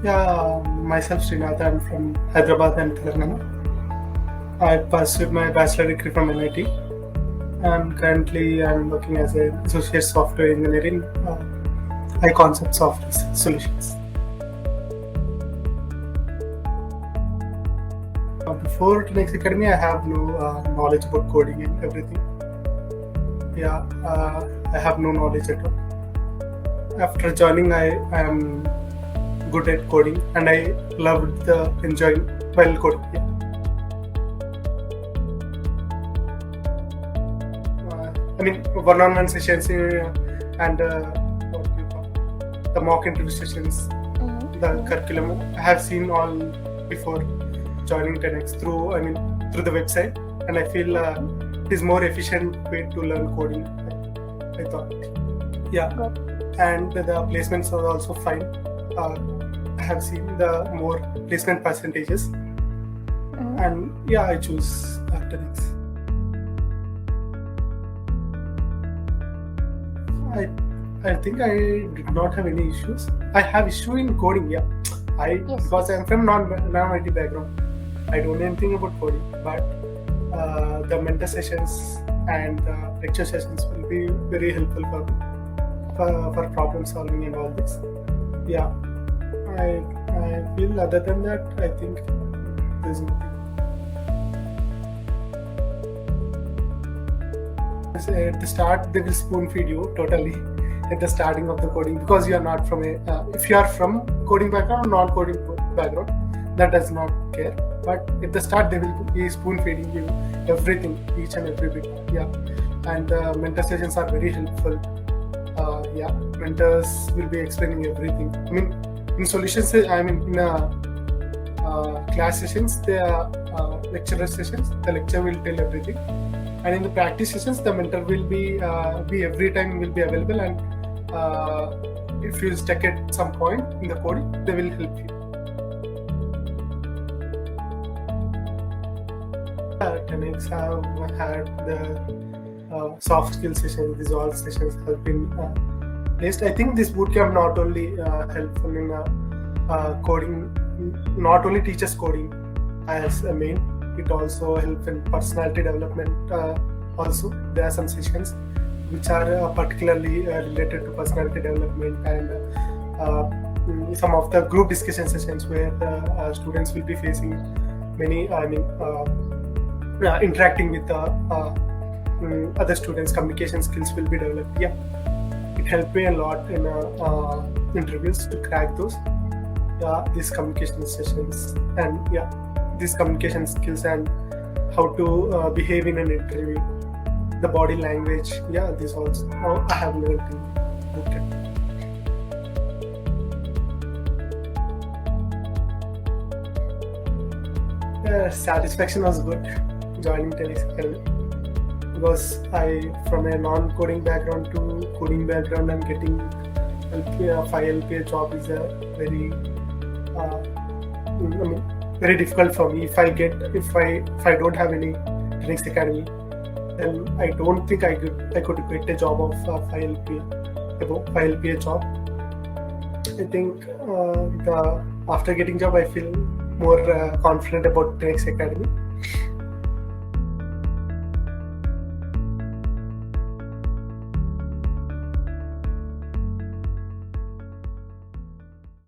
Yeah, myself Srinath. I'm from Hyderabad and Telangana. I pursued my bachelor degree from NIT, and currently I'm working as an associate software engineer in high concept software solutions. Before Next Academy, I have no knowledge about coding and everything. Yeah, I have no knowledge at all. After joining, I am good at coding, and I loved the enjoying while coding. Yeah. I mean, one-on-one sessions and what do you call the mock interview sessions, the curriculum. I have seen all before joining 10x through the website, and I feel it is more efficient way to learn coding. I thought, yeah, and the placements are also fine. I have seen the more placement percentages, and yeah, I choose 10x. I think I did not have any issues. I have issue in coding, yeah. Because I'm from non-IT background. I don't know anything about coding, but the mentor sessions and lecture sessions will be very helpful for problem solving and all this. Yeah, I feel other than that, I think there's nothing. At the start, they will spoon feed you totally at the starting of the coding, because you are not from if you are from coding background or non-coding background, that does not care. But at the start, they will be spoon feeding you everything, each and every bit. Yeah, and mentor sessions are very helpful. Yeah, mentors will be explaining everything. I mean, in solutions, I mean in class sessions, the lecturer sessions, the lecturer will tell everything. And in the practice sessions, the mentor will be every time will be available, and if you stuck at some point in the coding, they will help you. 10x have had the soft skill sessions. These all sessions have been placed. I think this bootcamp not only helpful in coding, not only teaches coding as a main. It also helps in personality development. Also, there are some sessions which are particularly related to personality development, and some of the group discussion sessions where the students will be facing many, interacting with other students. Communication skills will be developed. Yeah, it helped me a lot in interviews to crack those. These communication sessions, and these communication skills and how to behave in an interview, the body language. Yeah, this also I have learned in Bootcamp. Satisfaction was good joining NIT Academy, because I, from a non-coding background to coding background, I'm getting LPA, 5 LPA job is a very very difficult for me. If I don't have any NIT Academy, then I don't think I could get a job of 5 LPA, above 5 LPA job. I think after getting job, I feel more confident about NIT Academy.